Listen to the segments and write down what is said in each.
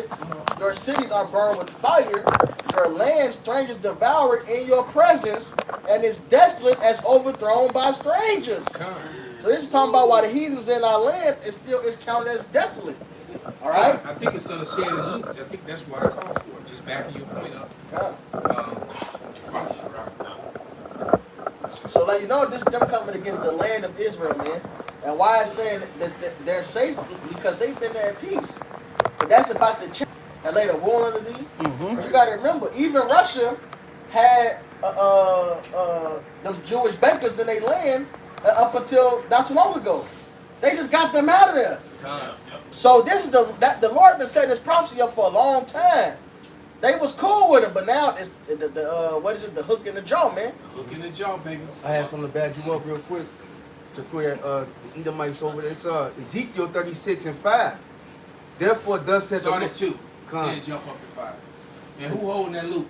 desolate. Your cities are burned with fire. Your land strangers devour in your presence, and is desolate as overthrown by strangers. So this is talking about why the heathens in our land is counted as desolate. All right. I think it's going to say it in Luke. I think that's why I called for it. Just backing your point up. So let you know this is them coming against the land of Israel, man. And why it's saying that they're safe because they've been there at peace. But that's about to change. And later war under thee. Because you got to remember, even Russia had them Jewish bankers in their land up until not too long ago. They just got them out of there. So this is the Lord been setting this prophecy up for a long time. They was cool with it, but now it's what is it? The hook in the jaw, man. Hook in the jaw, baby. I had something to back you up real quick to clear the Edomites over there. It's Ezekiel 36:5. Therefore, thus said the Lord. Start at 2. Then jump up to 5. And who holding that loop?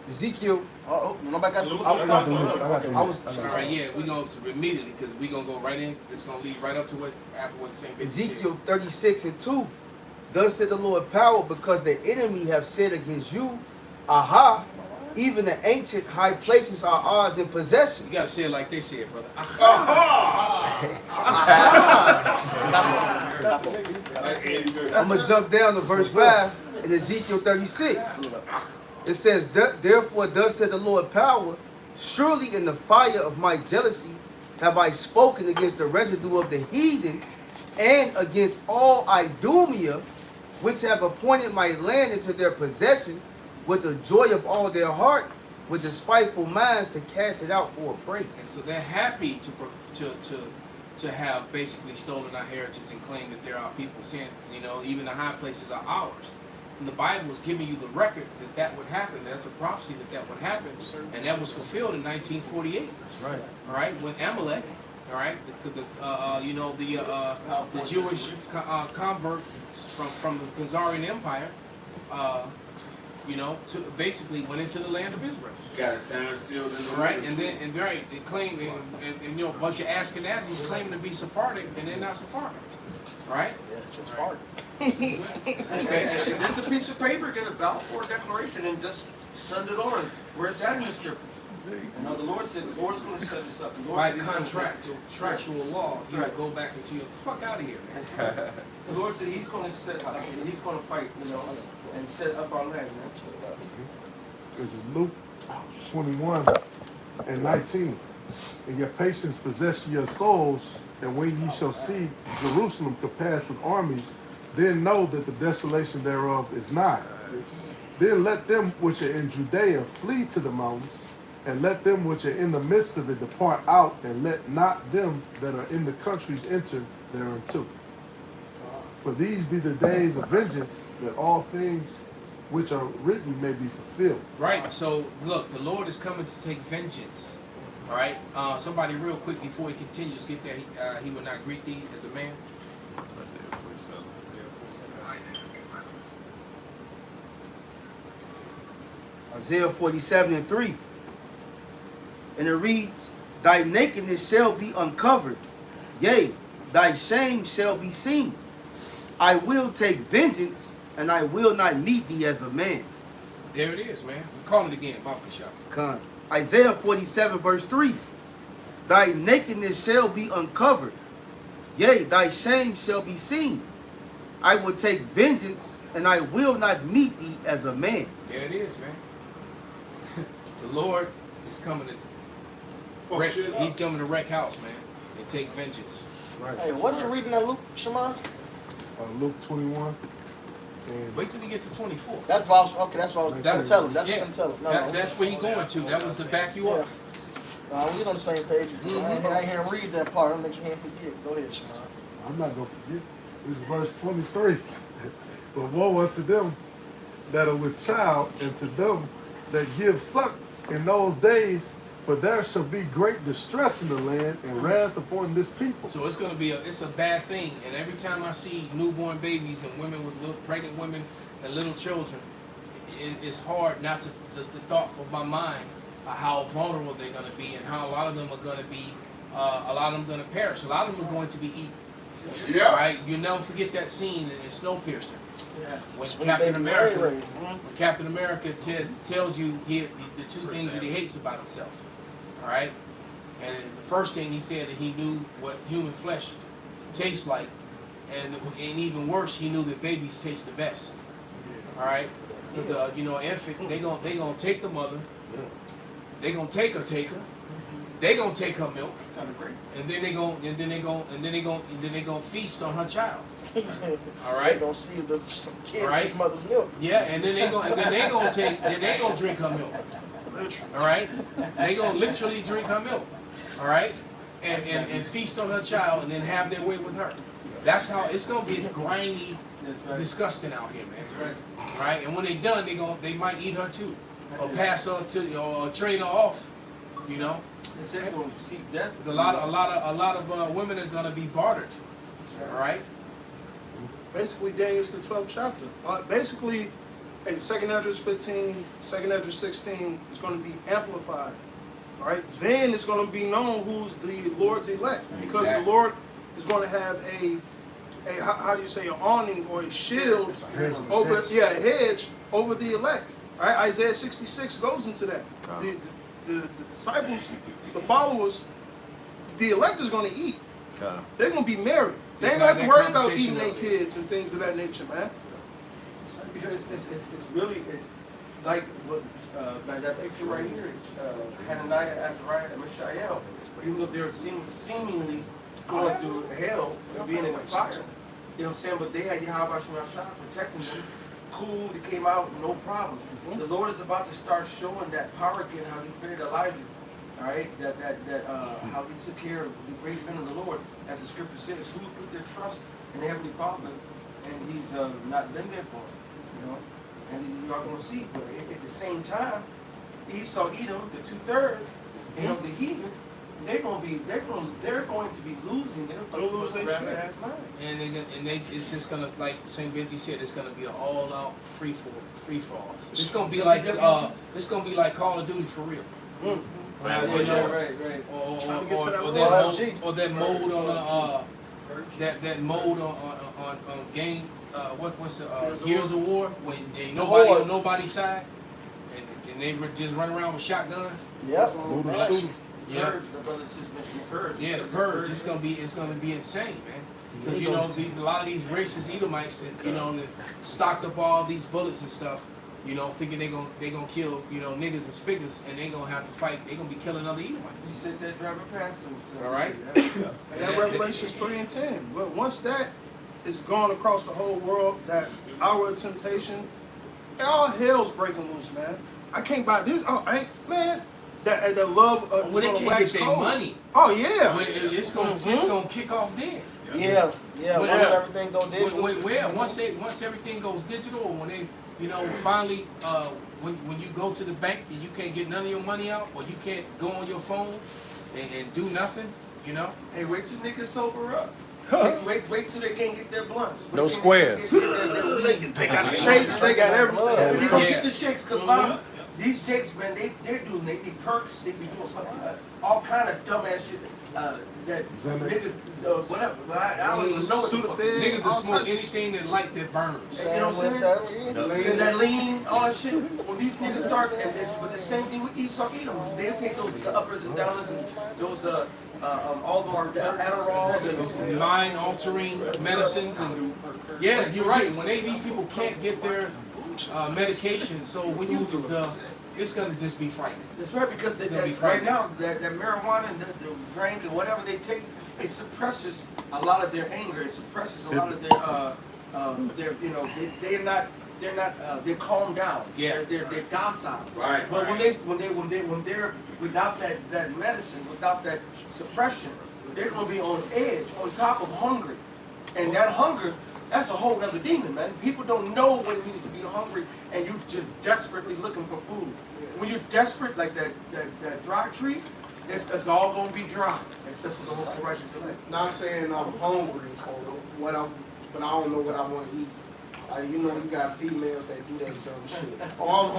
Ezekiel. Nobody got the loop. I was. All right, yeah, we're going to immediately because we're going to go right in. It's going to lead right up to what after what the same Ezekiel 36:2. Thus said the Lord power, because the enemy have said against you, aha, even the ancient high places are ours in possession. You got to say it like they say it, brother. I'm going to jump down to verse 5 in Ezekiel 36. It says, therefore thus said the Lord power, surely in the fire of my jealousy have I spoken against the residue of the heathen and against all Idumea, which have appointed my land into their possession with the joy of all their heart, with despiteful minds to cast it out for a prey. And so they're happy to have basically stolen our heritage and claim that they're our people, saying, you know, even the high places are ours. And the Bible is giving you the record that would happen. That's a prophecy that would happen, and that was fulfilled in 1948. That's right. All right, when Amalek, all right, the Jewish convert from the Khazarian Empire, to basically went into the land of Israel. Got it signed, sealed, in the right, and they claim and a bunch of Ashkenazis claiming to be Sephardic, and they're not Sephardic, right? Yeah, just Sephardic. This is a piece of paper, get a Balfour Declaration, and just send it on. Where's that in the scripture? The Lord said the Lord's going to set this up. By contractual law, you would go back into your fuck out of here, man. The Lord said He's going to set up, He's going to fight, and set up our land, man. This is Luke 21:19. And your patience possess your souls, and when ye shall see Jerusalem compassed with armies, then know that the desolation thereof is nigh. Then let them which are in Judea flee to the mountains, and let them which are in the midst of it depart out, and let not them that are in the countries enter thereunto. For these be the days of vengeance, that all things which are written may be fulfilled. Right, so look, the Lord is coming to take vengeance. All right, somebody real quick before he continues, get there, he will not greet thee as a man. Isaiah 47:3. And it reads, thy nakedness shall be uncovered, yea, thy shame shall be seen. I will take vengeance, and I will not meet thee as a man. There it is, man. Call it again, Bobby Shop. Isaiah 47:3. Thy nakedness shall be uncovered, yea, thy shame shall be seen. I will take vengeance, and I will not meet thee as a man. There it is, man. The Lord is coming to he's coming to wreck house, man, and take vengeance. Right. Hey, what is you reading that Luke, Shimon? Luke 21. And wait till we get to 24. That's what I was That's what I was going to tell him. That's what I'm going to tell him. That's where you're going to. That was to back you up. No, we on the same page. I ain't hear him read that part. I'll make your hand forget. Go ahead, Shimon. I'm not going to forget. This is verse 23. But woe unto them that are with child, and to them that give suck in those days, for there shall be great distress in the land, and wrath upon this people. So it's going to be it's a bad thing. And every time I see newborn babies and women with pregnant women and little children, it's hard not to the thought for my mind of how vulnerable they're going to be, and how a lot of them are going to be, a lot of them going to perish. A lot of them are going to be Yeah. Right? You never forget that scene in Snowpiercer when Sweet Captain baby America, Ray Ray. when Captain America tells you the two things that he hates about himself. All right, and the first thing he said that he knew what human flesh tastes like, and even worse, he knew that babies taste the best. All right, because you know, infant they gonna take the mother, they gonna take her, they gonna take her milk, Kind of great. and then they gonna feast on her child. All They right. gonna see some kid Right. his mother's milk. Yeah, and then they gonna drink her milk. All right, they gonna literally drink her milk. All right, and feast on her child, and then have their way with her. That's how it's gonna be grimy, That's right. disgusting out here, man. That's right. Right, and when they done, they might eat her too, or pass her to, or trade her off. You know, They said they're going to seek death. there's a lot of women are gonna be bartered. That's All right. Basically, Daniel's the 12th chapter. Basically, hey, 2nd Esdras 15, 2nd Esdras 16 is going to be amplified. All right, then it's going to be known who's the Lord's elect, because Exactly. the Lord is going to have a how do you say, an awning or a shield over, a hedge over the elect. All right, Isaiah 66 goes into that. The disciples, the followers, the elect is going to eat. They're going to be married. They Just ain't got had to that worry about conversation eating their earlier. kids and things of that nature, man. Because it's really like what that picture right here, Hananiah, Azariah, and Mishael. Even though they're seemingly going through hell and being in the fire, you know what I'm saying? But they had Yahweh Shemashah protecting them. Cool, they came out, no problems. The Lord is about to start showing that power again, how He fed Elijah. All right, how He took care of the great men of the Lord, as the Scripture says, who put their trust in the Heavenly Father, and He's not been there for them, you know. And you are going to see, but at the same time, Esau, Edom, the 2/3, you know, the heathen, they're going to be losing. They're going to lose their shit. It's just gonna, like Saint Benji said, it's gonna be an all-out free fall. It's gonna be like Call of Duty for real. Right. Or that mode on that mode on game. What's the Gears of War when they nobody on nobody's side and they just run around with shotguns. Yep. Yeah. Purge, the brother just mentioned the Purge. Yeah, the Purge. It's gonna be insane, man. Because you know a lot of these racist Edomites that that stocked up all these bullets and stuff, thinking they gonna kill niggas and spiggers, and they gonna have to fight. They gonna be killing other He Edomites. said that driving past him. All right. And that Revelations 3 and 10. Well, once that is gone across the whole world, that hour of temptation, all hell's breaking loose, man. I can't buy this. Oh, man. That the love of When they can't get their money, oh yeah, it's gonna kick off then. Yeah. Once everything go digital. Once everything goes digital, or when they finally when you go to the bank and you can't get none of your money out, or you can't go on your phone and do nothing, Hey, wait till niggas sober up. Wait till they can't get their blunts. No squares. they got the shakes, they got everything. You gonna get the shakes, because a lot of these jakes, man, they need perks, they be doing all kind of dumbass shit. That niggas, whatever. I don't even know what niggas will smoke anything that light that burns. You know what I'm saying? That lean, all that shit. When these niggas start, but the same thing with Esau, Edom. They'll take the uppers and downers and those all those Adderalls and Mind-altering medicines, and yeah, you're right. When these people can't get their medication, so when you it's gonna just be frightening. that's right, because right now that marijuana and the drink and whatever they take, it suppresses a lot of their anger. It suppresses a lot of they're calmed down. Yeah. They're docile. Right. But when they're without that medicine, without that suppression, they're gonna be on edge, on top of hungry. And that hunger, that's a whole other demon, man. People don't know what it means to be hungry and you just desperately looking for food. When you're desperate, like that dry tree, it's all gonna be dry, except for the whole righteous elect. Not saying I'm hungry, but I don't know what I want to eat. You got females that do that dumb shit. Oh, I'm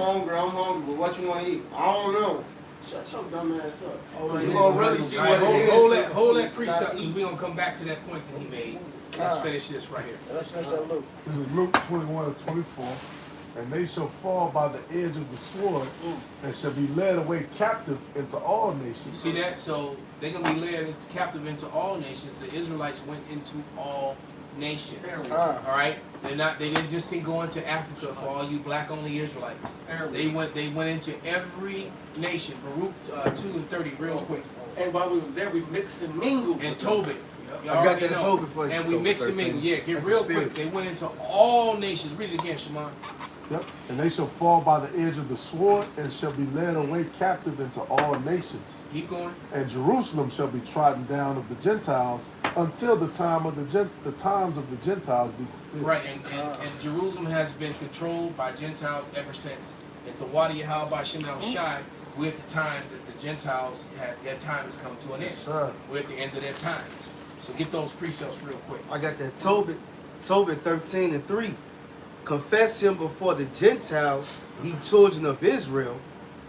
hungry, but what you want to eat? I don't know. Shut your dumb ass up. You gonna really see All what right, it is. hold that precept. We're gonna come back to that point that he made. Let's finish this right here. Let's finish that Luke. This is Luke 21 and 24. And they shall fall by the edge of the sword and shall be led away captive into all You nations. see that? So they're gonna be led captive into all nations. The Israelites went into all nations. All right, they didn't go into Africa for all you black only Israelites. They went into every nation. Baruch 2 and 30, real quick. And while we were there, we mixed and mingled. And Tobit. I got that Tobit for you. And we mixed and mingled. Yeah, get That's real the quick. spirit. They went into all nations. Read it again, Shimon. Yep. And they shall fall by the edge of the sword and shall be led away captive into all nations. Keep going. And Jerusalem shall be trodden down of the Gentiles until the times of the Gentiles be fulfilled. Right, and Jerusalem has been controlled by Gentiles ever since. At the Wadi Yahal by Shem Shai, we're at the time that the Gentiles their time has come to an end. Yes, sir. We're at the end of their time. So get those precepts real quick. I got that Tobit 13 and 3. Confess him before the Gentiles, ye children of Israel,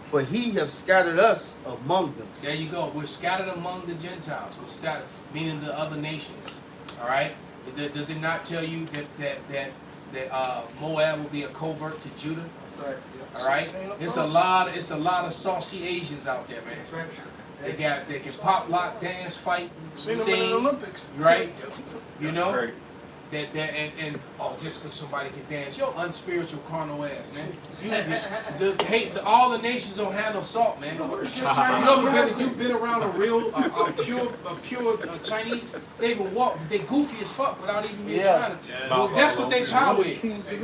for he have scattered us among them. There you go. We're scattered among the Gentiles. We're scattered, meaning the other nations. All right. Does it not tell you that Moab will be a covert to Judah? That's right. All right. It's a lot of saucy Asians out there, man. That's right. They can pop, lock, dance, fight, Seen them in the sing, Olympics. right? You know. And just because somebody can dance, yo, unspiritual carnal ass, man. All the nations don't have no salt, man. You've been around a real, pure Chinese. They even walk, they goofy as fuck without even being trying to. Well, that's what they power is. Their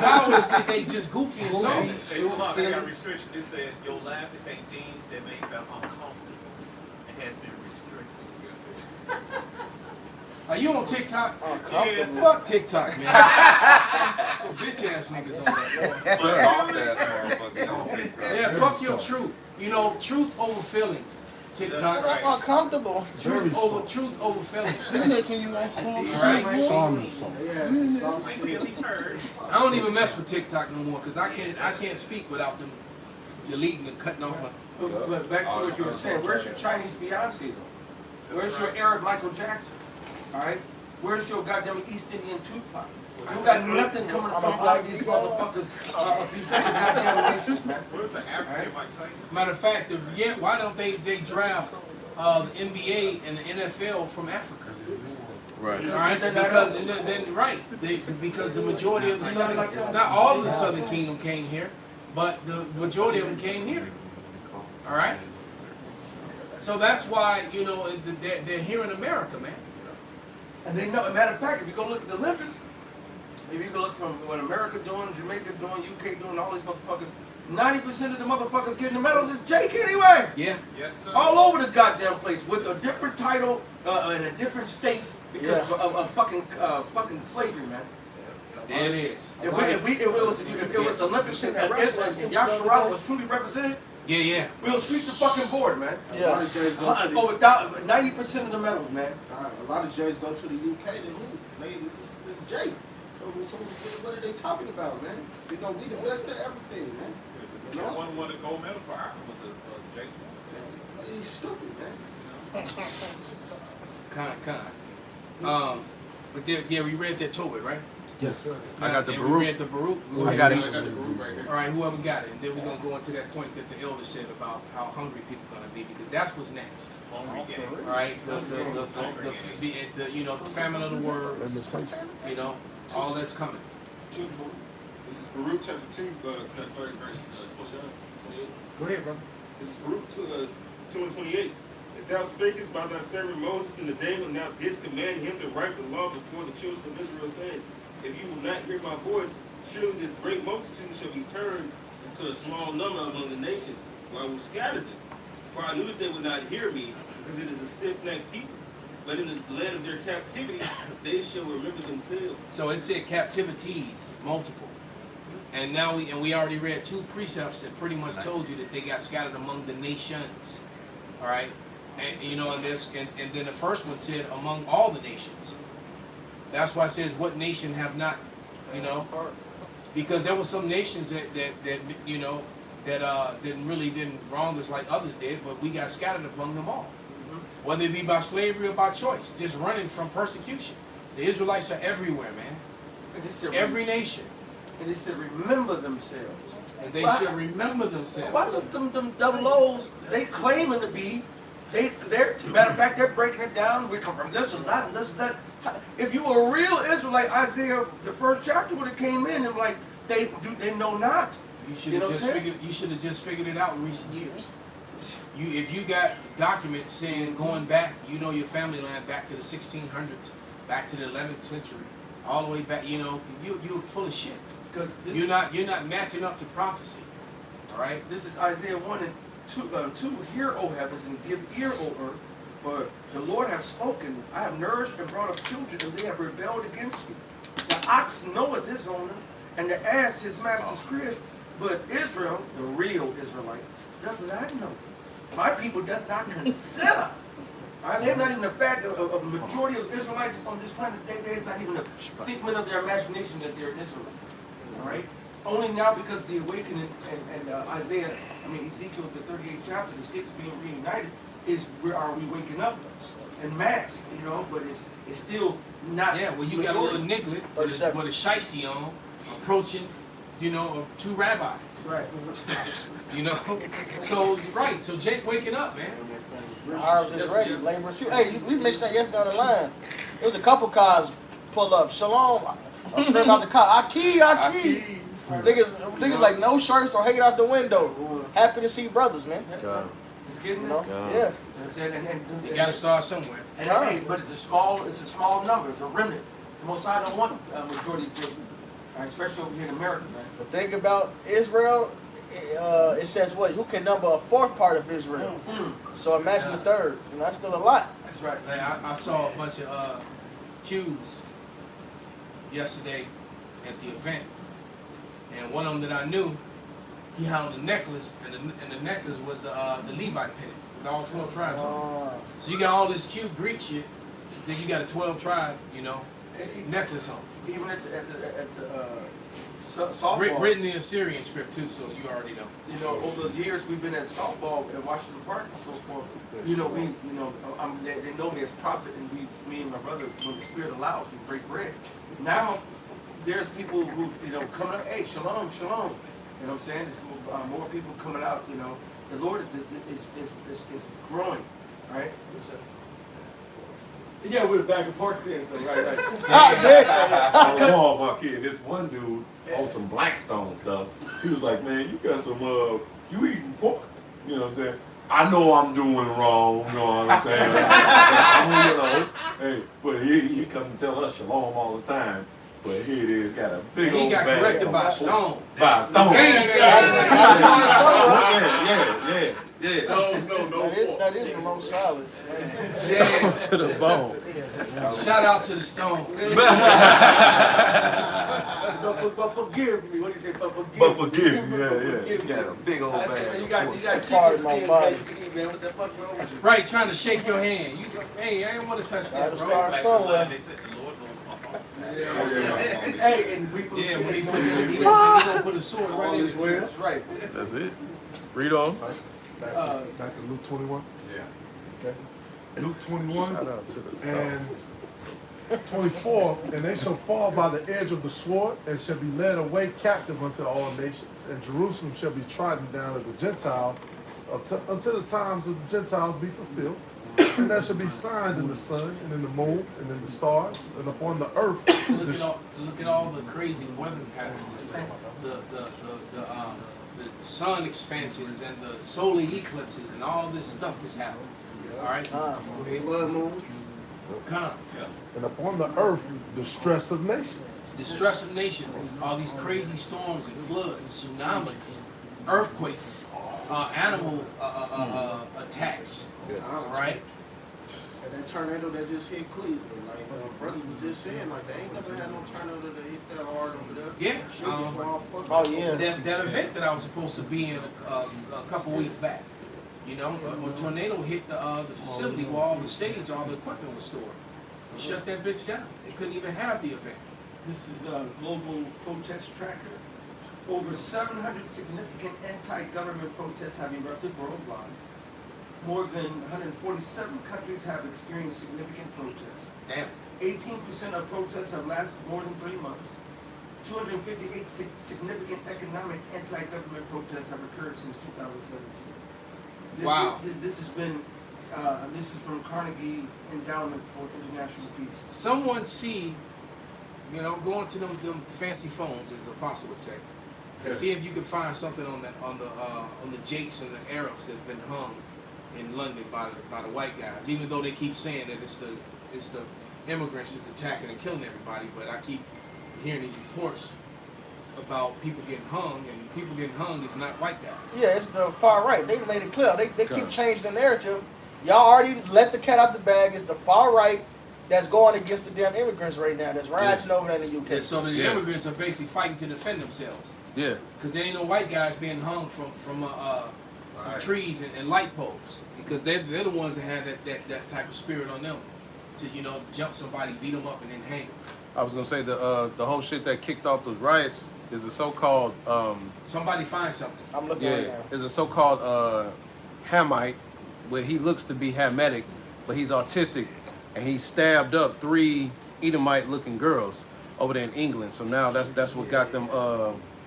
power is that they just goofy as salty. They got restriction. It says your laugh contains things that may feel uncomfortable. It has been restricted. Are you on TikTok? Uncomfortable. Fuck TikTok, man. Some bitch ass niggas on that. Soft ass motherfuckers on TikTok. Yeah, fuck your truth. You know, truth over feelings. TikTok. I'm uncomfortable. Truth over feelings. Making you uncomfortable. Right? Charming sauce. Feelings hurt. I don't even mess with TikTok no more because I can't speak without them deleting and cutting off my. But back to what you were saying, where's your Chinese Beyonce though? Where's your Arab Michael Jackson? Alright? Where's your goddamn East Indian Tupac? You got nothing coming from all these motherfuckers, these goddamn nations, man. Where's the African Mike Tyson? Matter of fact, why don't they draft the NBA and the NFL from Africa? Right. All right, because the majority of the southern, not all of the Southern Kingdom came here, but the majority of them came here. All right. So that's why they're here in America, man. And they know, matter of fact, if you go look at the Olympics, if you go look from what America doing, Jamaica doing, UK doing, all these motherfuckers, 90% of the motherfuckers getting the medals is Jake anyway. Yeah. Yes, sir. All over the goddamn place with a different title in a different state because of fucking slavery, man. There it is. If it was Olympics and Yasharala was truly represented, Yeah. we'll sweep the fucking board, man. Yeah. Over 90% of the medals, man. A lot of Jays go to the UK to who? It's Jay. So what are they talking about, man? We the best at everything, man. You know? One won the gold medal for Ireland was Jake. He's stupid, man. Kind. But we read that Tobit, right? Yes, sir. I got the And Baruch. We read the Baruch. I got it. All right, whoever got it, and then we're gonna go into that point that the elder said about how hungry people are gonna be because that's what's next. Hungry games. All right, the famine of the word, all that's coming. This is Baruch chapter 2, let's start at verse 29, 28. Go ahead, brother. This is Baruch 2 and 28. As thou spakest by thy servant Moses in the day when thou didst command him to write the law before the children of Israel, saying, if you will not hear my voice, surely this great multitude shall be turned into a small number among the nations, where I will scatter them. For I knew that they would not hear me, because it is a stiff-necked people. But in the land of their captivity, they shall remember themselves. So it said captivities, multiple. And now we already read two precepts that pretty much told you that they got scattered among the nations. All right? And and then the first one said among all the nations. That's why it says what nation have not, because there were some nations that that didn't wrong us like others did, but we got scattered among them all. Whether it be by slavery or by choice, just running from persecution. The Israelites are everywhere, man. And they said, Every nation. And they said, remember themselves. And they should remember themselves. Why them double O's, they claiming to be, they're, matter of fact, they're breaking it down. We come from this and that and this and that. If you were a real Israelite, Isaiah, the first chapter would have came in and like, they know not. You should have just figured it out in recent years. If you got documents saying going back, your family line back to the 1600s, back to the 11th century, all the way back, you're full of shit. Because you're not matching up to prophecy. All right. This is Isaiah 1 and 2. Hear, O heavens, and give ear, O earth, for the Lord has spoken. I have nourished and brought up children, and they have rebelled against me. The ox knoweth his owner, and the ass his master's crib. But Israel, the real Israelite, does not know. My people does not consider. They're not even the fact of a majority of Israelites on this planet. They're not even a figment of their imagination that they're an Israelite. All right. Only now because of the awakening and Ezekiel, the 38th chapter, the sticks being reunited, is where are we waking up en masse, but it's still not. Yeah, well, you got a little niglet with a shicey on, approaching, 2 rabbis. Right. So Jake waking up, man. Harvest is ready, labor shoot. Hey, we mentioned that yesterday on the line. There was a couple cars pull up. Shalom. I'm screaming out the car. Aki. Niggas like no shirts or hanging out the window. Happy to see brothers, man. It's getting Yeah. You gotta start somewhere. But it's a small number. It's a remnant. The Most High don't want majority of people, especially over here in America, man. The thing about Israel, it says what? Who can number a fourth part of Israel? So imagine the third. That's still a lot. That's right. Hey, I saw a bunch of Qs yesterday at the event, and one of them that I knew, he had on the necklace, and the necklace was the Levite pennant with all 12 tribes on it. So you got all this Q Greek shit, then you got a 12 tribe, necklace on. Even at the softball. Written in Assyrian script too, so you already know. Over the years we've been at softball at Washington Park and so forth. They know me as prophet, and me and my brother, when the Spirit allows, we break bread. Now there's people who coming up, hey, shalom. You know what I'm saying? There's more people coming out. The Lord is growing, right? Yeah, with a bag of pork and stuff, right. On Walmart, kid, this one dude on some Blackstone stuff. He was like, man, you got some, you eating pork? You know what I'm saying? I know I'm doing wrong, you know what I'm saying? Hey, but he comes to tell us shalom all the time. But here it is, got a big old bag. He got corrected by a stone. By a stone. Yeah. That is the most solid. Stone to the bone. Shout out to the stone. But forgive me. What do you say? But forgive me. Yeah. You got a big old bag. You got chicken skin that you can eat, man. What the fuck wrong with you? Right, trying to shake your hand. Hey, I didn't want to touch that, bro. Somewhere. Hey, and we put he gonna put a sword right in his way. That's right. That's it. Read on. Back to Luke 21. Yeah. Okay. Luke 21 Shout out to the and 24. And they shall fall by the edge of the sword, and shall be led away captive unto all nations. And Jerusalem shall be trodden down of the Gentiles until the times of the Gentiles be fulfilled. And there shall be signs in the sun, and in the moon, and in the stars, and upon the earth. Look at all the crazy weather patterns, the sun expansions and the solar eclipses and all this stuff that's happening. All right, Blood moon. come. And upon the earth, distress of nations. Distress of nations, all these crazy storms and floods, tsunamis, earthquakes, animal attacks. All right. And that tornado that just hit Cleveland, like brothers was just saying, like they ain't never had no tornado that hit that hard over there. Yeah. Oh yeah. That event that I was supposed to be in a couple weeks back, a tornado hit the facility where all the stage, all the equipment was stored. They shut that bitch down. They couldn't even have the event. This is a global protest tracker. Over 700 significant anti-government protests have erupted worldwide. More than 147 countries have experienced significant protests. Damn. 18% of protests have lasted more than 3 months. 258 significant economic anti-government protests have occurred since 2017. Wow. This has been, this is from Carnegie Endowment for International Peace. Someone see, you know, go into them fancy phones, as Apostle would say, and see if you can find something on the Jakes and the Arabs that's been hung in London by the white guys. Even though they keep saying that it's the immigrants that's attacking and killing everybody, but I keep hearing these reports about people getting hung, and people getting hung is not white guys. Yeah, it's the far right. They made it clear. They keep changing the narrative. Y'all already let the cat out the bag. It's the far right that's going against the damn immigrants right now. That's rioting over there in the UK. And so the immigrants are basically fighting to defend themselves. Yeah. Because there ain't no white guys being hung from trees and light poles. Because they're the ones that have that type of spirit on them to, you know, jump somebody, beat them up, and then hang them. I was gonna say the whole shit that kicked off those riots is a so-called somebody find something. I'm looking right now. Is a so-called Hamite, where he looks to be Hamitic, but he's autistic, and he stabbed up 3 Edomite-looking girls over there in England. So now that's what got them.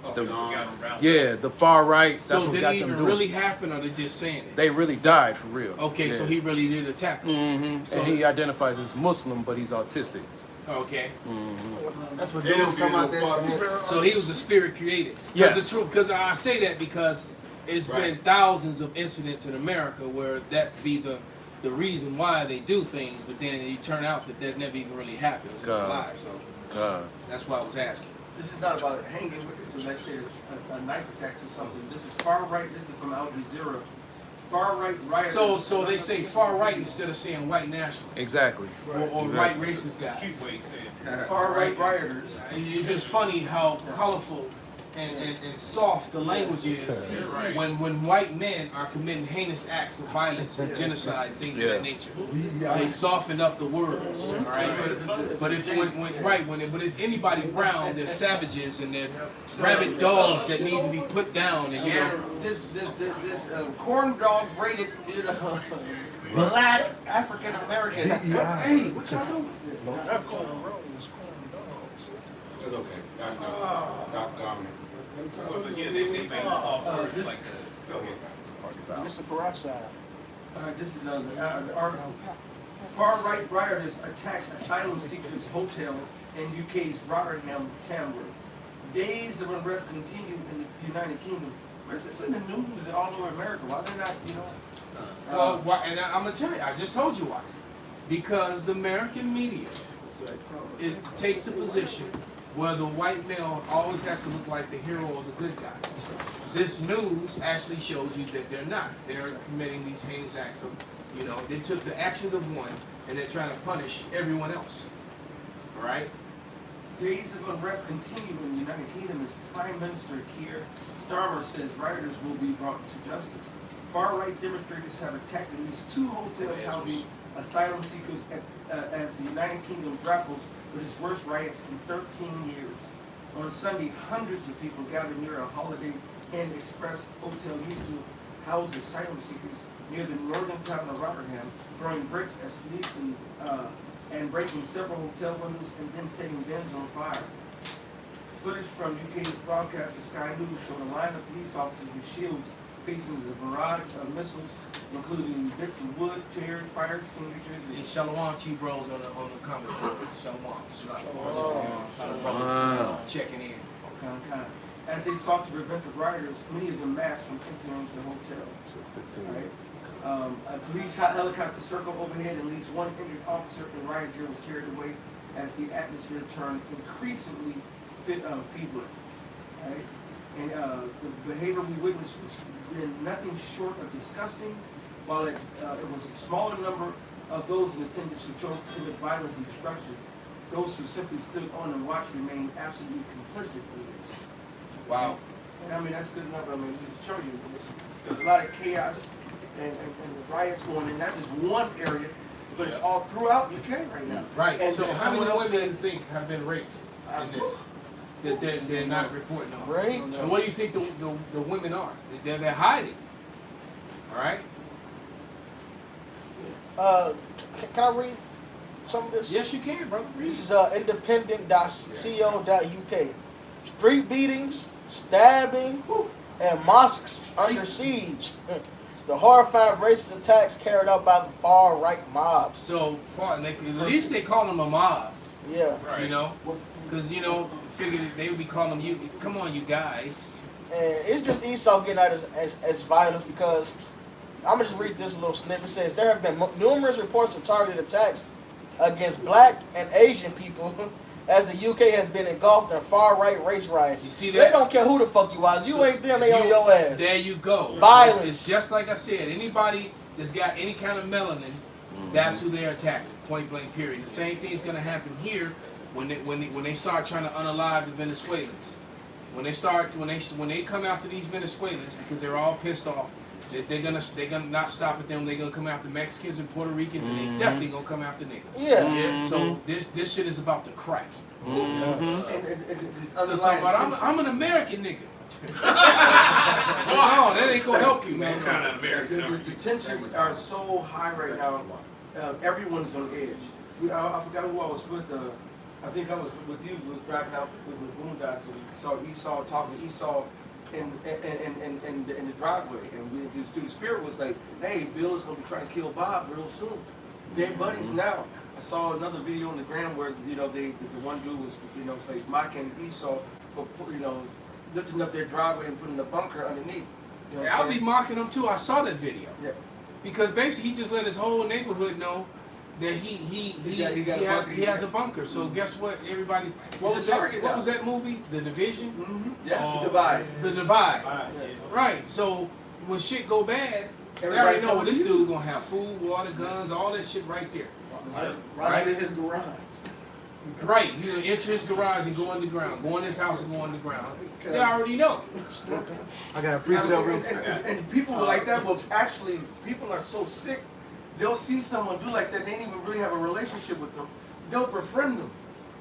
The far right. That's So what did got it them even doing. really happen, or they just saying it? They really died for real. Okay, Yeah. so he really did attack them. Mm-hmm. So And he identifies as Muslim, but he's autistic. Okay. Mm-hmm. That's what dude was talking about there. So he was a spirit created. Yes. Because I say that because it's been thousands of incidents in America where that be the reason why they do things, but then it turn out that never even really happened. It was just a lie. So that's why I was asking. This is not about hanging witnesses. Let's say a knife attacks or something. This is far right. This is from Al Jazeera. Far right rioters. So they say far right instead of saying white nationalists. Exactly. Or white racist guys. Cute way of saying it. Far right rioters. It's just funny how colorful and soft the language is when white men are committing heinous acts of violence and genocide, things of that nature. They soften up the words, all right? But but it's anybody brown, they're savages and they're rabid dogs that need to be put down. And This corn dog braided black African American. Hey, what y'all doing? That's corn rolls, corn dogs. It's okay. Dominant. Well, again, they make soft words like that. Go ahead. Mr. Peroxide. This is the article. Far right rioters attacked asylum seekers hotel in UK's Rotterdam, Tamworth. Days of unrest continue in the United Kingdom. Where's this in the news and all over America? Why they're not, you know? Well, and I'm gonna tell you, I just told you why. Because the American media, it takes the position where the white male always has to look like the hero or the good guy. This news actually shows you that they're not. They're committing these heinous acts of, you know, they took the actions of one and they're trying to punish everyone else. All right? Days of unrest continue in the United Kingdom as Prime Minister Keir Starmer says rioters will be brought to justice. Far-right demonstrators have attacked at least 2 hotels housing asylum seekers as the United Kingdom grapples with its worst riots in 13 years. On Sunday, hundreds of people gathered near a Holiday Inn Express hotel used to house asylum seekers near the northern town of Rotterdam, throwing bricks as police and breaking several hotel windows and then setting bins on fire. Footage from UK's broadcaster Sky News showed a line of police officers with shields facing a barrage of missiles, including bits of wood, chairs, fire extinguishers, And shalom to you bros on the comment board. Shalom. Checking in. As they sought to prevent the rioters, many of them masked from entering the hotel. Right? A police helicopter circled overhead, and at least 1 injured officer in riot gear was carried away as the atmosphere turned increasingly feverish. Right? And the behavior we witnessed was nothing short of disgusting. While it was a smaller number of those in attendance who chose to commit violence and destruction, those who simply stood on and watched remained absolutely complicit in this. Wow. And I mean, that's good enough. I mean, we can show you there's a lot of chaos and riots going in, not just one area, but it's all throughout UK right now. Right. And so how many someone else women do you said, think have been raped in this? that they're not reporting on. Right. And what do you think the women are? They're hiding. All right. Can I read some of this? Yes, you can, brother. Read This it. is independent.co.uk. Street beatings, stabbing, and mosques under siege. The horrifying racist attacks carried out by the far right mobs. So far, at least they call them a mob. Yeah. You know, because figured they would be calling you. Come on, you guys. And it's just Esau getting out as violence because I'm gonna just read this little snippet. It says there have been numerous reports of targeted attacks against black and Asian people as the UK has been engulfed in far-right race riots. You see They that? don't care who the fuck you are. You ain't them, they on your ass. There you go. Violence. It's just like I said. Anybody that's got any kind of melanin, that's who they're attacking. Point blank. Period. The same thing's gonna happen here when they start trying to unalive the Venezuelans. When they come after these Venezuelans because they're all pissed off. They're gonna not stop at them. They're gonna come after Mexicans and Puerto Ricans, and they definitely gonna come after niggas. Yeah. So this shit is about the crack. And this I'm underlying I'm an American nigga. No, that ain't gonna help you, man. What kind of American? The tensions are so high right now. Everyone's on edge. I forgot who I was with. I think I was with you. We was driving out. It was in the boondocks, and saw Esau talking to Esau in the driveway, and the spirit was like, "Hey, Bill is gonna be trying to kill Bob real soon." They're buddies now. I saw another video on the gram where the one dude was say mocking Esau for lifting up their driveway and putting a bunker underneath. I'll be mocking him too. I saw that video. Yeah. Because basically he just let his whole neighborhood know that he has a bunker. So guess what? Everybody, what was that movie? The Division. Mm-hmm. Yeah. The Divide. The Divide. Yeah. Right. So when shit go bad, they already know this dude gonna have food, water, guns, all that shit right there. Right in his garage. Right, you enter his garage and go underground. Go in his house and go underground. They already know. I got a precept real and people like that will actually, people are so sick, they'll see someone do like that, they ain't even really have a relationship with them. They'll befriend them.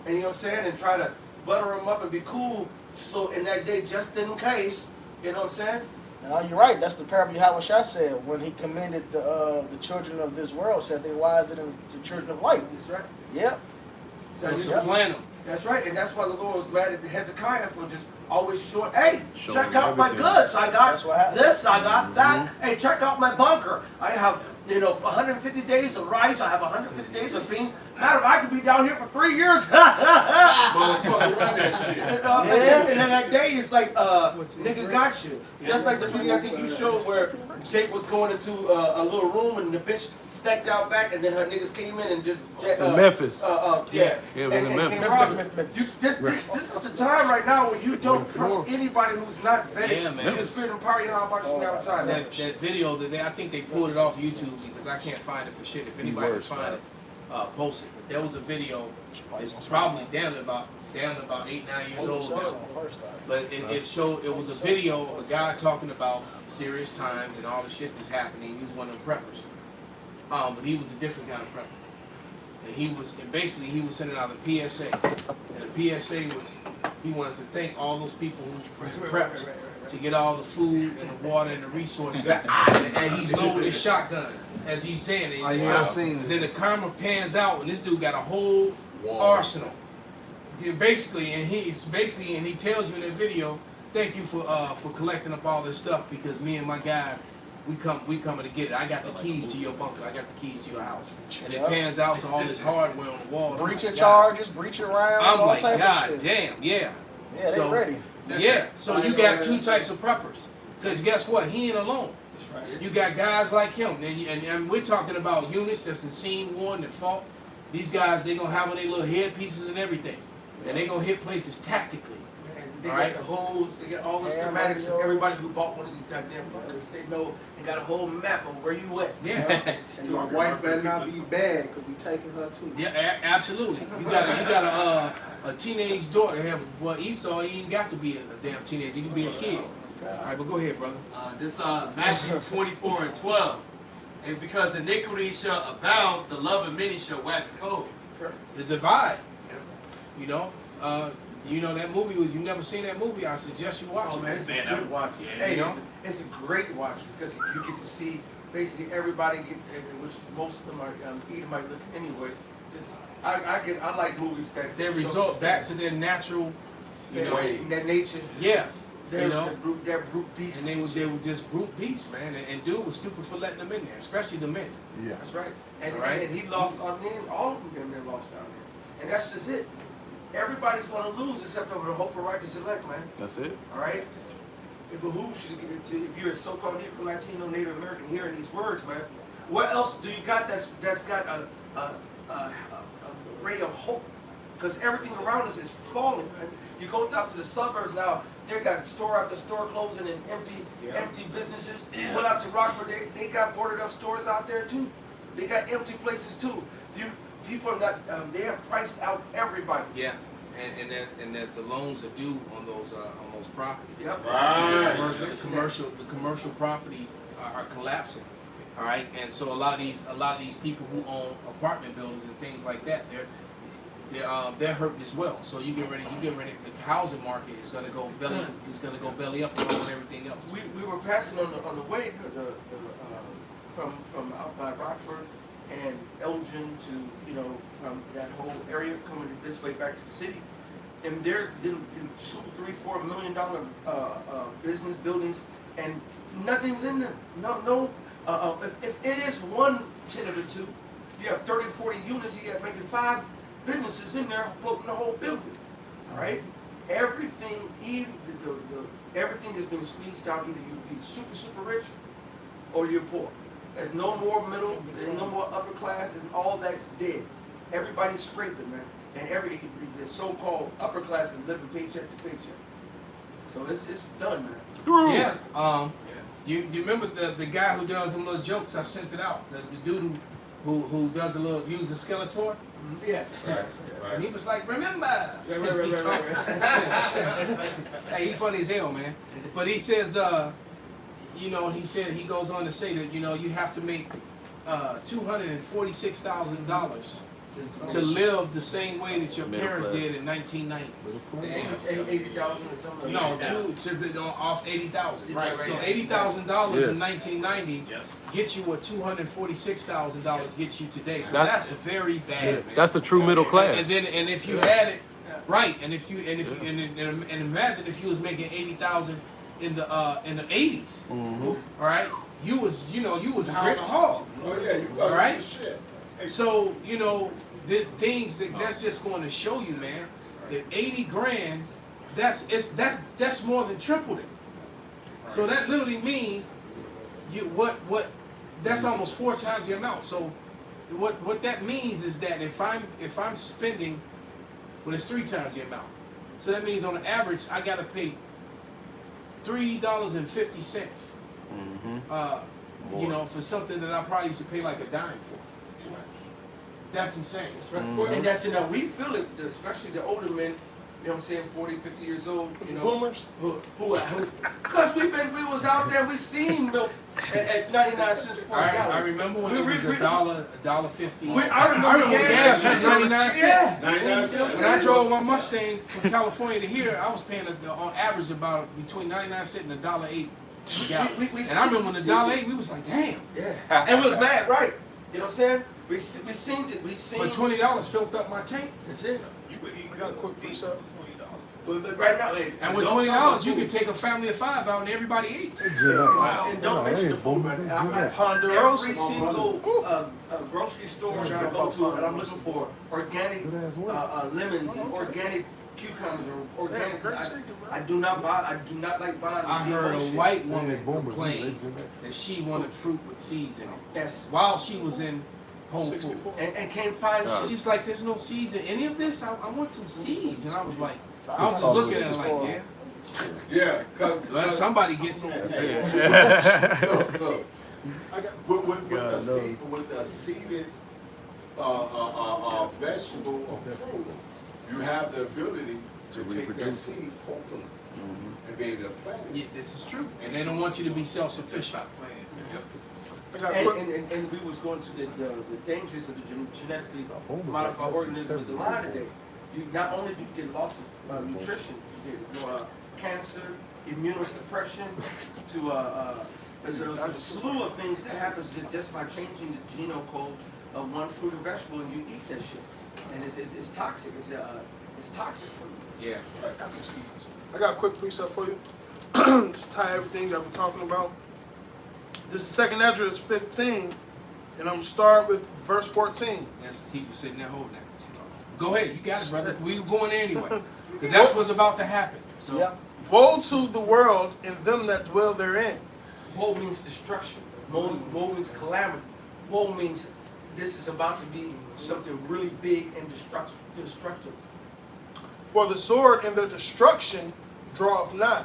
And and try to butter them up and be cool. So in that day, just in case, you know what I'm saying? No, you're right. That's the parable Yahushua said when he commended the children of this world, said they wiser than the children of light. That's right. Yep. So supplant them. That's right, and that's why the Lord was mad at Hezekiah for just always showing, hey, check out my goods. I got this, I got that. Hey, check out my bunker. I have, 150 days of rice. I have 150 days of beans. Matter of fact, I could be down here for 3 years. Motherfucker, run that shit. And then that day, it's like, nigga got you. That's like the video I think you showed where Jake was going into a little room and the bitch stepped out back, and then her niggas came in and just in Memphis. Yeah, it was in Memphis. This is the time right now where you don't trust anybody who's not vetted in the spirit and power. That video I think they pulled it off YouTube because I can't find it for shit. If anybody can find it, post it. But there was a video. It's probably down to about 8-9 years old now. But it showed. It was a video of a guy talking about serious times and all the shit that's happening. He was one of the preppers. But he was a different kind of prepper. And basically he was sending out a PSA. And the PSA was he wanted to thank all those people who prepped to get all the food and the water and the resources. And he's loading his shotgun as he's saying it. And then the camera pans out and this dude got a whole arsenal. And he tells you in that video, thank you for collecting up all this stuff because me and my guys, we coming to get it. I got the keys to your bunker. I got the keys to your house. And it pans out to all this hardware on the wall. Breach your charges, breach your rounds, I'm all like, type God of shit. damn, yeah. Yeah, they ready. Yeah, so you got two types of preppers. Because guess what? He ain't alone. You got guys like him. And we're talking about units that's seen war and fought. These guys, they going to have on their little headpieces and everything. And they going to hit places tactically. They got the holes, they got all the schematics of everybody who bought one of these goddamn bunkers. They know, they got a whole map of where you at. Yeah. And my wife better not be bad because we taking her too. Yeah, absolutely. You got a teenage daughter. Well, Esau, he ain't got to be a damn teenager. He can be a kid. All right, but go ahead, brother. This Matthew 24:12. And because iniquity shall abound, the love of many shall wax cold. The divide. You know that movie was. You never seen that movie? I suggest you watch Oh it. man, it's a Man, good that was- watch. yeah, Hey, you know? it's a great watch because you get to see basically everybody get, which most of them are Edomite looking anyway. Just I like movies that They result back to their natural, you know. their nature. Yeah, They're, you know. they're brute beasts. And they were just brute beasts, man. And dude was stupid for letting them in there, especially the men. Yeah. That's right. And, Right. and he lost on men. All of them they lost down there. And that's just it. Everybody's going to lose except over the hope for righteous elect, man. That's it. All right? It behooves you to, if you're a so-called Negro, Latino, Native American hearing these words, man. What else do you got that's got a ray of hope? Because everything around us is falling, man. You go out to the suburbs now, they got store after store closing and empty businesses. Went out to Rockford, they got boarded up stores out there too. They got empty places too. People are not, they have priced out everybody. Yeah, and that the loans are due on those properties. Yep. Right. The commercial properties are collapsing. All right, and so a lot of these people who own apartment buildings and things like that, they're hurting as well. So you get ready. The housing market is going to go belly up along with everything else. We were passing on the way from out by Rockford and Elgin to from that whole area coming this way back to the city, and they're $2, $3, $4 million business buildings, and nothing's in them. No. If it is 1/10 of the two, you have 30, 40 units. You have maybe 5 businesses in there floating the whole building. All right, everything, even everything is being squeezed out. Either you be super rich, or you're poor. There's no more middle. There's no more upper class, and all that's dead. Everybody's scraping, man, and the so-called upper class is living paycheck to paycheck. So it's done, man. Yeah. You remember the guy who does some little jokes? I sent it out. The dude who does use a Skeletor. Yes. Right. And he was like, remember. Right. Hey, he funny as hell, man. But he says, he goes on to say that you have to make $246,000 to live the same way that your parents did in 1990. 80,000 or something. No, off 80,000. Right. So $80,000 in 1990 gets you what $246,000 gets you today. So that's very bad, man. That's the true middle class. And if you had it right, and imagine if you was making 80,000 in the 80s, all right, you was high on the hog. Oh yeah, you got right? shit. So the things that's just going to show you, man, that 80 grand, that's more than triple it. So that literally means that's almost 4 times the amount. So what that means is that if I'm spending, it's 3 times the amount. So that means on an average I got to pay $3.50. For something that I probably used to pay like a dime for. That's insane. That's right. And that's we feel it, especially the older men, you know what I'm saying, 40, 50 years old, Boomers? Because we was out there, we seen milk at 99 cents for a gallon. I remember when it was $1.50. I remember gas was 99 cents. Yeah. 99 cents. When I drove my Mustang from California to here, I was paying on average about between 99 cents and $1.80 a gallon. And I remember when $1.08, we was like, damn. Yeah. And we was mad, right? You know what I'm saying? We seen it. But $20 filled up my tank. That's it. You got a quick precept. But right now, and with $20, you could take a family of 5 out and everybody ate. And don't mention the food, man. Every single grocery store that I go to, and I'm looking for organic lemons and organic cucumbers or organic. I do not like buying. I heard a white woman complain that she wanted fruit with seeds in it. Yes. While she was in Whole Foods. And can't find. She's like, there's no seeds in any of this. I want some seeds. And I was like, I was just looking at her like, yeah, because somebody gets it. Look, with a seeded vegetable or fruit, you have the ability to take that seed, hopefully, and be able to plant it. Yeah, this is true. And they don't want you to be self-sufficient. And we was going to the dangers of the genetically modified organism with the line today. You not only do you get loss of nutrition, you get cancer, immunosuppression, to there's a slew of things that happens just by changing the genome code of one fruit or vegetable, and you eat that shit, and it's toxic. It's toxic for you. Yeah. I got a quick precept for you. Just tie everything that we're talking about. This is 2nd Ezra 15, and I'm gonna start with verse 14. That's people sitting there holding that. Go ahead, you got it, brother. We were going there anyway. Because that's what's about to happen. So. Yeah. Woe to the world and them that dwell therein. Woe means destruction. Woe means calamity. Woe means this is about to be something really big and destructive. For the sword and their destruction draweth nigh,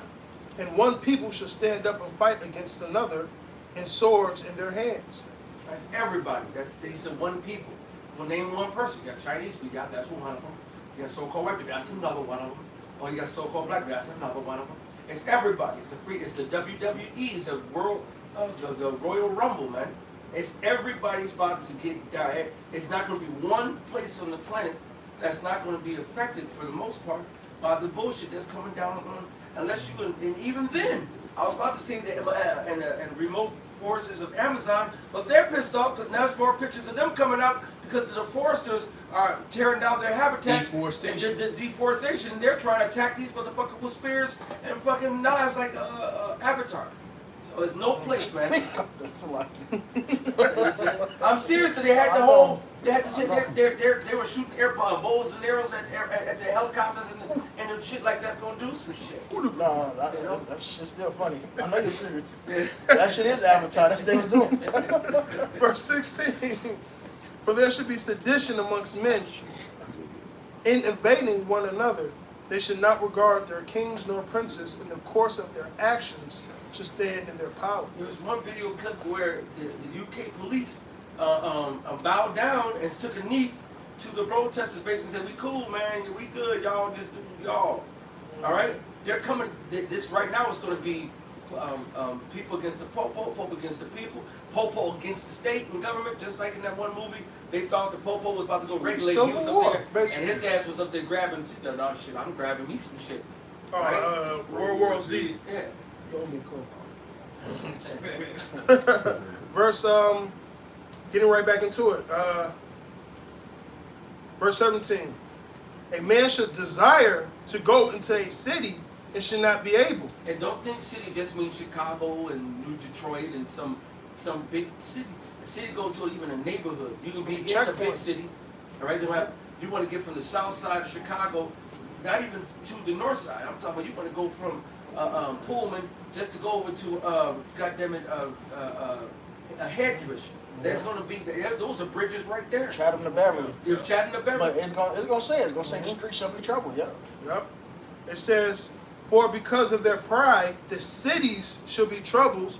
and one people shall stand up and fight against another, and swords in their hands. That's everybody. They said one people. We'll name one person. You got Chinese people, that's one of them. You got so-called white people, that's another one of them. Or you got so-called black people, that's another one of them. It's everybody. It's the WWE. It's the world, the Royal Rumble, man. It's everybody's about to get down. It's not going to be one place on the planet that's not going to be affected for the most part by the bullshit that's coming down on. Unless you, and even then, I was about to say that and remote forces of Amazon, but they're pissed off because now there's more pictures of them coming out because the foresters are tearing down their habitat. Deforestation. The deforestation. They're trying to attack these motherfuckers with spears and fucking knives like Avatar. So there's no place, man. That's a lot. I'm serious. They had the whole. They were shooting bows and arrows at the helicopters and the shit like that's gonna do some shit. No, that shit's still funny. I know you're serious. That shit is Avatar. That's what they was doing. Verse 16. For there should be sedition amongst men, in invading one another. They should not regard their kings nor princes, in the course of their actions should stand in their power. There was one video clip where the UK police bowed down and took a knee to the protesters, basically said, "We cool, man. We good. Y'all just do y'all." All right. They're coming. This right now is going to be people against the popo, popo against the people, popo against the state and government. Just like in that one movie, they thought the popo was about to go regulate. He was up there, and his ass was up there grabbing. No shit, I'm grabbing me some shit. Right? World War Z. Yeah. Verse getting right back into it. Verse 17. A man should desire to go into a city and should not be able. And don't think city just means Chicago and New Detroit and some big city. A city go to even a neighborhood. You can be in the big city. All right, you want to get from the south side of Chicago, not even to the north side. I'm talking about you want to go from Pullman just to go over to a Headrich. There's going to be those are bridges right there. Chatham to Beverly. You're Chatham to Beverly. But it's gonna say the street shall be troubled. Yeah. Yep. It says, for because of their pride, the cities shall be troubled,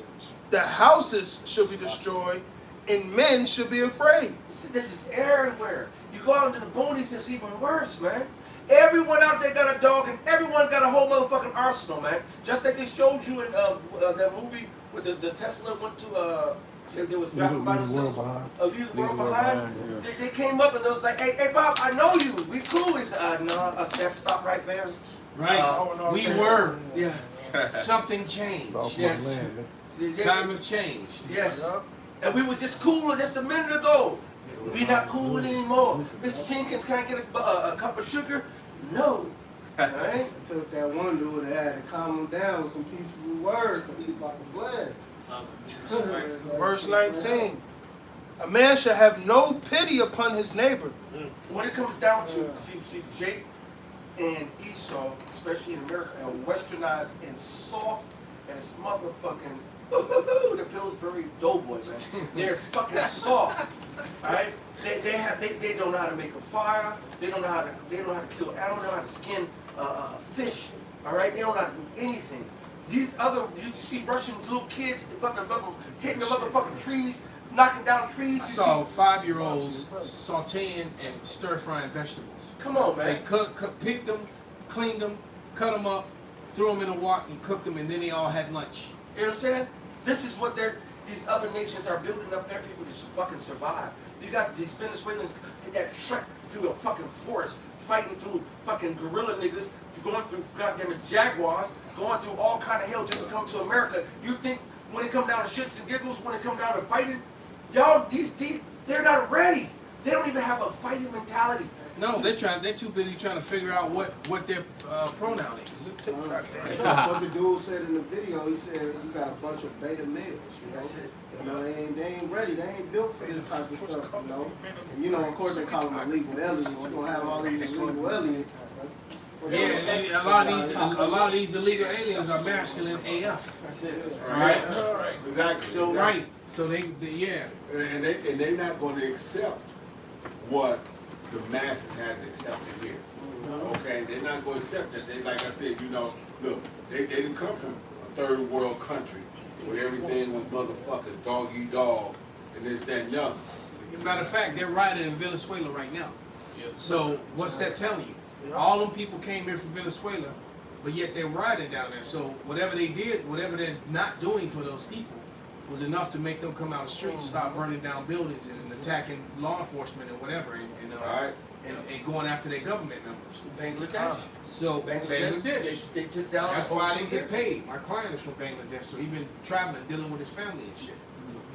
the houses shall be destroyed, and men shall be afraid. This is everywhere. You go out into the boonies, it's even worse, man. Everyone out there got a dog, and everyone got a whole motherfucking arsenal, man. Just like they showed you in that movie where the Tesla went to there was dropping by themselves. Leave the world behind. Yeah. They came up and they was like, hey Bob, I know you. We cool. He said, no, a stop right there. Right. We were. Yeah. Something changed. Yes. Time have changed. Yes. And we was just cool just a minute ago. We not cool anymore. Mr. Jenkins, can I get a cup of sugar? No. Right? Took that one dude that had to calm him down with some peaceful words because he was about to blast. Verse 19. A man shall have no pity upon his neighbor. When it comes down to, see, Jake and Esau, especially in America, are westernized and soft as motherfucking the Pillsbury Doughboy, man. They're fucking soft. Alright? They don't know how to make a fire. They don't know how to kill animals. They don't know how to skin a fish. Alright? They don't know how to do anything. These you see Russian little kids hitting the motherfucking trees, knocking down trees. I saw 5-year-olds sauteing and stir-frying vegetables. Come on, man. They picked them, cleaned them, cut them up, threw them in a wok and cooked them, and then they all had lunch. You know what I'm saying? This is what these other nations are building up their people to fucking survive. You got these Venezuelans that trek through a fucking forest fighting through fucking gorilla niggas, going through goddamn Jaguars, going through all kind of hell just to come to America. You think when it come down to shits and giggles, when it come down to fighting, y'all, they're not ready. They don't even have a fighting mentality. No, they're too busy trying to figure out what their pronoun is. What the dude said in the video, he said you got a bunch of beta males, you know. That's it. You know, they ain't ready, they ain't built for this type of stuff, you know. And you know, of course they call them illegal aliens. You're gonna have all these illegal aliens. Yeah, and a lot of these illegal aliens are masculine AF. That's it. Right. Exactly. So right. So they yeah. And they're not going to accept what the masses has accepted here. Okay, they're not going to accept that. They, like I said, you know, look, they didn't come from a third world country where everything was motherfucking dog eat dog and this, that, and the other. As a matter of fact, they're riding in Venezuela right now. So what's that telling you? All them people came here from Venezuela, but yet they're riding down there. So whatever they did, whatever they're not doing for those people, was enough to make them come out of the streets, stop burning down buildings and attacking law enforcement and whatever, and going after their government members. Bangladesh. So Bangladesh. They took down. That's why I didn't get paid. My client is from Bangladesh, so he's been traveling, dealing with his family and shit.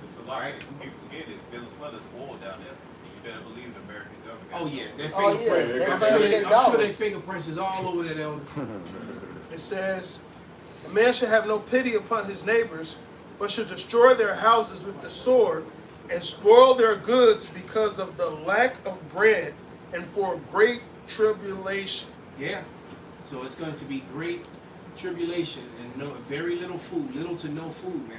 It's a lot. Right? You forget it. Venezuela's oil down there. You better believe the American government. Oh yeah, their fingerprints. I'm sure their fingerprints is all over that elder. It says, a man should have no pity upon his neighbors, but should destroy their houses with the sword and spoil their goods because of the lack of bread and for great tribulation. Yeah. So it's going to be great tribulation and very little food, little to no food, man.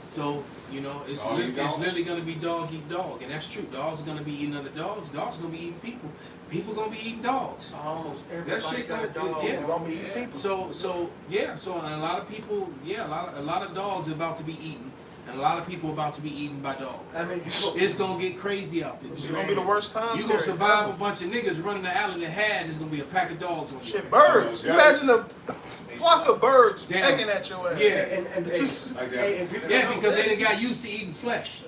So, you know, it's literally going to be dog eat dog, and that's true. Dogs are going to be eating other dogs. Dogs are going to be eating people. People going to be eating dogs. Almost everybody that shit got a dog. Yeah, gonna be eating people. So a lot of people, a lot of dogs are about to be eaten, and a lot of people are about to be eaten by dogs. I mean, it's gonna get crazy out there. It's gonna be the worst time. You gonna survive a bunch of niggas running the alley in the hat. There's gonna be a pack of dogs on you. Shit, birds. Imagine a flock of birds pecking at your ass. Yeah, and because they done got used to eating flesh.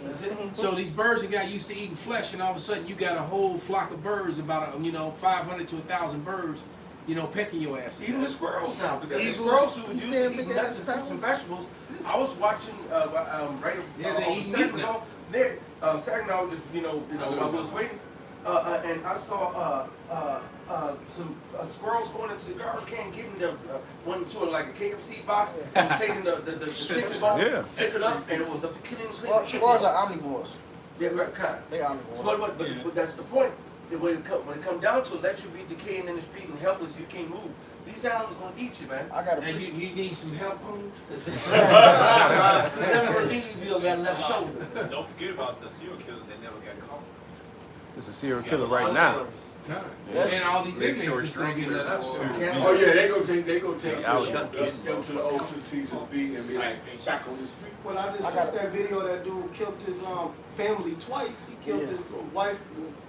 So these birds have got used to eating flesh, and all of a sudden you got a whole flock of birds, about 500 to 1,000 birds, pecking your ass. Even the squirrels now, because the squirrels who used to eat nuts and fruits and vegetables. I was watching Saginaw. Saginaw just I was waiting, and I saw some squirrels going into the garbage can, getting the one to like a KFC box, and was taking the chicken bone, took it up, and it was up to killing the squirrels are omnivores. Yeah, right, kind of. They omnivores. But that's the point. When it come down to it, let you be decaying in the street and helpless, you can't move. These animals gonna eat you, man. I got and you need some help, homie. Never leave you on that left shoulder. Don't forget about the serial killers that never got caught. It's a serial killer right now. Yes. And all these inmates is gonna get let out. Oh yeah, they gonna take them to the old T's and B and be like back on the street. Well, I just saw that video of that dude killed his family twice. He killed his wife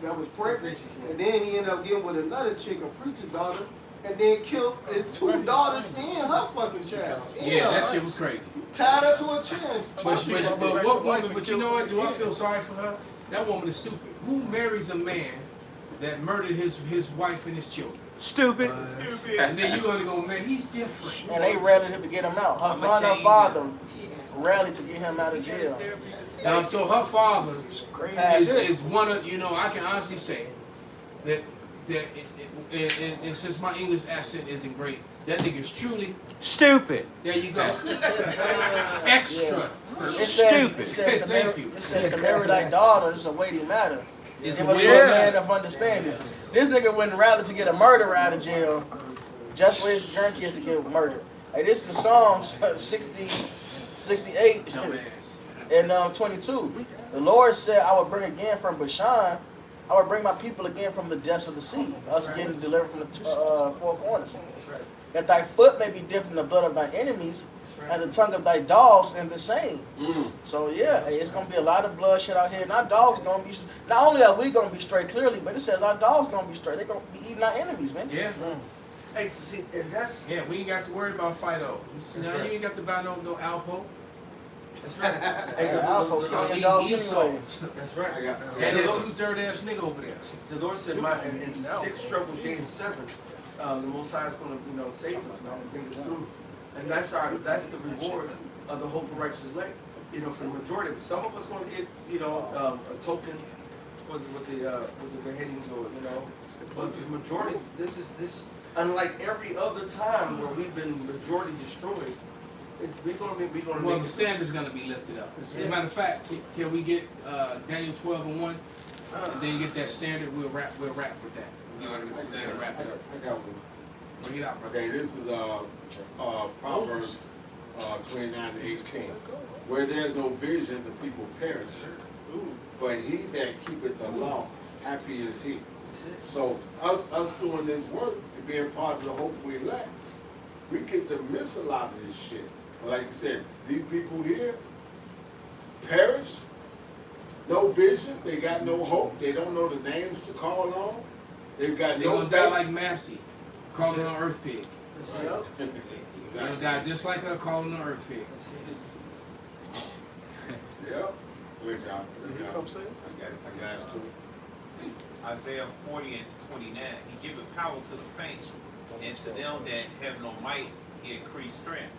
that was pregnant, and then he ended up getting with another chick, a preacher daughter, and then killed his two daughters and her fucking child. Yeah, that shit was crazy. Tied her to a chair. But what woman? But you know what? Do I feel sorry for her? That woman is stupid. Who marries a man that murdered his wife and his children? Stupid. And then you're gonna go, man, he's different. And they rallied him to get him out. Her father rallied to get him out of jail. Now, so her father is one of, I can honestly say that and since my English accent isn't great, that nigga is truly stupid. There you go. Extra. Stupid. It says to marry thy daughter is a weighty matter. It's Give it to a man of understanding. This nigga wouldn't rally to get a murderer out of jail just for his grandkids to get murdered. Hey, this is Psalms 68 and 22. The Lord said, I will bring again from Bashan, I will bring my people again from the depths of the sea, us getting delivered from the four corners. That thy foot may be dipped in the blood of thy enemies, and the tongue of thy dogs in the same. So yeah, hey, it's gonna be a lot of bloodshed out here. And our dogs gonna be, not only are we gonna be straight clearly, but it says our dogs gonna be straight. They're gonna be eating our enemies, man. Yeah. Hey, see, and that's we ain't got to worry about Fido. Now you ain't got to buy no Alpo. That's right. Hey, Hey, I'll go kill your dog anyway. That's right. I got- And that 2/3 ass nigga over there. The Lord said, in 6 troubles, yea, in 7, the Most High is going to, save us, man, and bring us through. And that's the reward of the hope for righteous elect. For the majority of it. Some of us going to get, a token with the beheadings, or but for the majority, this unlike every other time where we've been majority destroyed. We're gonna Well, the standard's gonna be lifted up. As a matter of fact, can we get Daniel 12:1, and then get that standard? We'll wrap with that. We'll get the standard wrapped up. I got one. Bring it out, brother. Okay, this is Proverbs 29:18. Where there's no vision, the people perish. But he that keepeth the law, happy is he. So us doing this work and being part of the hopeful elect, we get to miss a lot of this shit. But like you said, these people here perish, no vision, they got no hope, they don't know the names to call on, they've got They're no gonna die like Massey, calling on Earth Pig. Exactly. They're gonna die just like her calling on Earth Pig. Yep. Great job. Here comes Sam. Last two. Isaiah 40:29. He giveth power to the faint, and to them that have no might, he increased strength.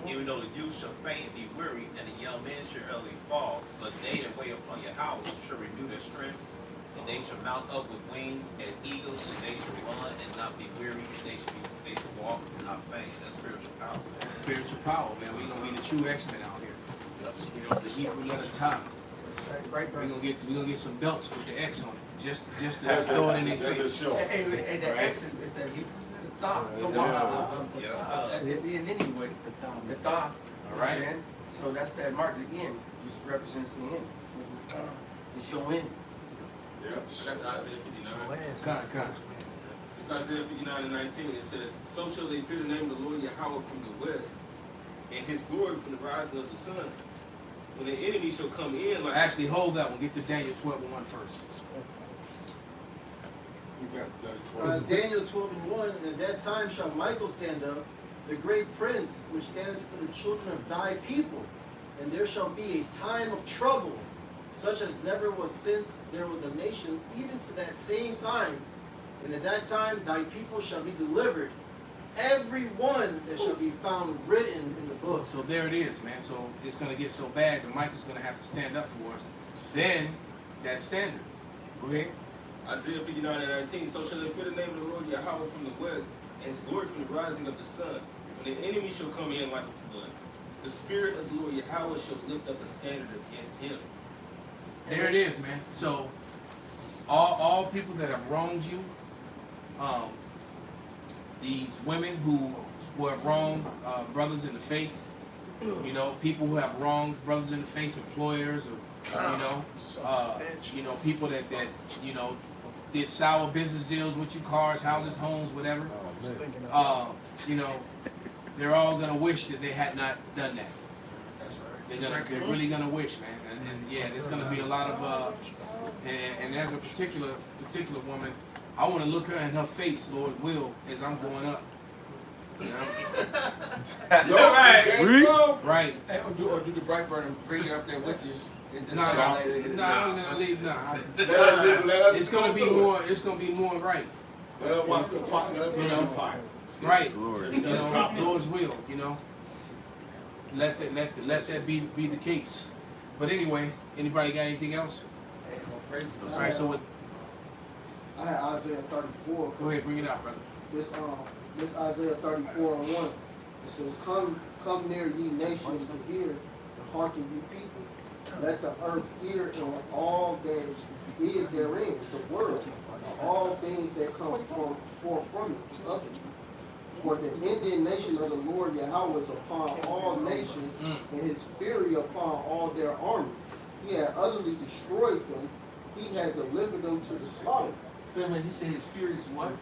Even though the youth shall faint and be weary, and the young men shall early fall, but they that wait upon Yahweh shall renew their strength, and they shall mount up with wings as eagles, and they shall run and not be weary, and they shall walk and not faint. That's spiritual power. That's spiritual power, man. We're gonna be the true X-Men out here. The Hebrew letter Tav. Right. We're gonna get some belts with the X on it. Just to throw it in their face. Hey, the X is that he thought. At the end anyway. The thought. All right. So that's that mark, the end, which represents the end. It's your end. I got the Isaiah 59. Con. It's Isaiah 59:19. It says, "So shall they fear the name of the Lord Yahweh from the west, and his glory from the rising of the sun. When the enemy shall come in like..." Actually, hold that one. Get to Daniel 12:1 first. Daniel 12:1, and at that time shall Michael stand up, the great prince, which standeth for the children of thy people. And there shall be a time of trouble, such as never was since there was a nation, even to that same time. And at that time thy people shall be delivered, every one that shall be found written in the book. So there it is, man. So it's gonna get so bad that Michael's gonna have to stand up for us. Then that standard. Go ahead. Isaiah 59:19. "So shall they fear the name of the Lord Yahweh from the west, and his glory from the rising of the sun. When the enemy shall come in like a flood, the spirit of the Lord Yahweh shall lift up a standard against him." There it is, man. So all people that have wronged you, these women who have wronged brothers in the faith, people who have wronged brothers in the faith, employers, or people that did sour business deals with you, cars, houses, homes, whatever. They're all gonna wish that they had not done that. That's right. They're really gonna wish, man. And yeah, there's gonna be a lot of and as a particular woman, I want to look her in her face, Lord will, as I'm going up. Right. Hey, or do the bright burn and bring her up there with you. It's gonna be more. It's gonna be more right. Let her watch the fire. Let her fire. Right. Lord's will. Let that be the case. But anyway, anybody got anything else? All right. So I had Isaiah 34. Go ahead, bring it out, brother. This Isaiah 34:1. It says, "Come near, ye nations, to hear, and hearken, ye people. Let the earth hear, and all that is therein, the world, all things that come forth from it, of it. For the indignation of the Lord Yahweh is upon all nations, and his fury upon all their armies. He had utterly destroyed them. He had delivered them to the slaughter." He said his fury is what?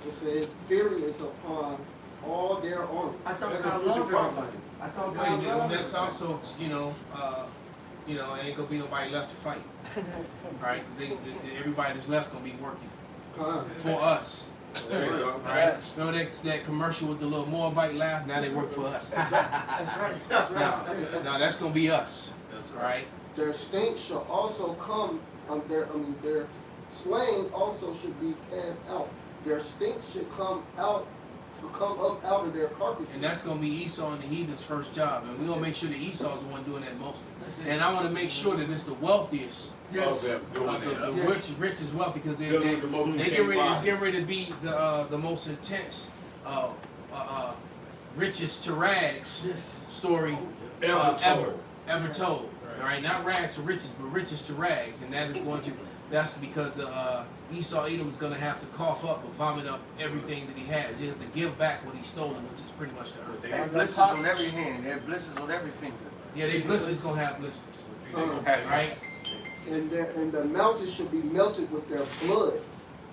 It says, "Fury is upon all their armies." I thought That's God a future loved prophecy. everybody. I thought Wait, God loved that's everybody. also, ain't gonna be nobody left to fight. Right? Because everybody that's left gonna be working for us. There you go. Right? Remember that commercial with the little Moabite laugh? Now they work for us. That's right. No, that's gonna be us. That's Right? Their stink shall also come, their slain also should be cast out. Their stink should come up out of their carcasses. And that's gonna be Esau and the heathen's first job. And we're gonna make sure that Esau's the one doing that mostly. And I wanna make sure that it's the wealthiest. Of them doing The rich is wealthy because they Dealing with the most get ready. It's bodies. getting ready to be the most intense, riches to rags story ever told. All right, not rags to riches, but riches to rags, and that is going to. That's because Esau Edom is going to have to cough up or vomit up everything that he has. You have to give back what he's stolen, which is pretty much the earth. They have blisters on every hand. They have blisters on every finger. Yeah, they blisters gonna have blisters, right? And the mountains should be melted with their blood,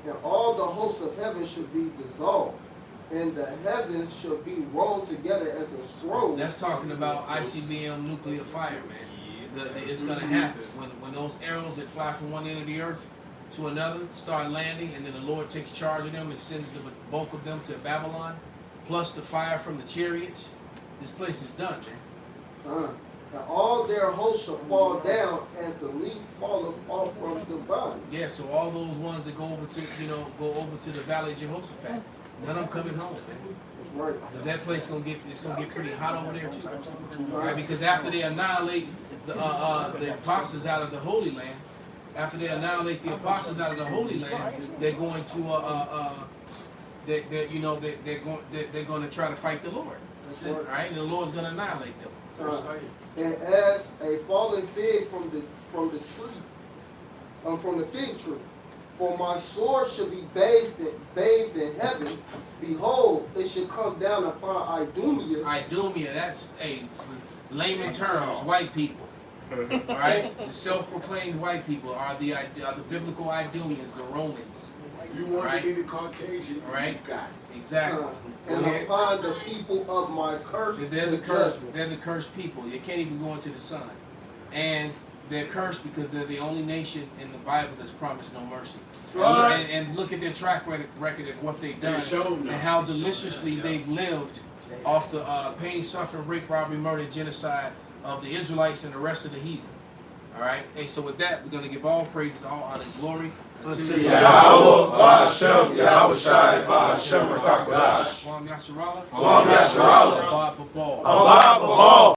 and all the hosts of heaven should be dissolved, and the heavens should be rolled together as a scroll. That's talking about ICBM nuclear fire, man. It's gonna happen when those arrows that fly from one end of the earth to another start landing, and then the Lord takes charge of them and sends the bulk of them to Babylon, plus the fire from the chariots. This place is done, man. And all their hosts shall fall down as the leaf falleth off from the vine. Yeah, so all those ones that go over to the Valley of Jehoshaphat, none of them coming home, man. That's right. Because that place gonna get pretty hot over there too. Right? Because after they annihilate the apostles out of the Holy Land, after they annihilate the apostles out of the Holy Land, they're going to they're going to try to fight the Lord. That's Right? And the Lord's going to annihilate them. And as a fallen fig from the tree, from the fig tree, for my sword shall be bathed in heaven. Behold, it shall come down upon Idumea. Idumea, that's layman terms, white people. Right? The self-proclaimed white people are the biblical Idumeans, the Romans. You want to be the Caucasian, right? You've got it. Exactly. And upon the people of my curse. They're the cursed. They're the cursed people. They can't even go into the sun, and they're cursed because they're the only nation in the Bible that's promised no mercy. Right. And look at their track record of what they've done and how deliciously they've lived off the pain, suffering, rape, robbery, murder, genocide of the Israelites and the rest of the heathen. All right. Hey, so with that, we're going to give all praises, all honor, and glory to Yahweh, Ba'ashem, Yahweh Shai, Ba'ashem, Rakakodash. Kwam Yasharallah. Kwam Yasharallah. Abba Babal. Abba Babal.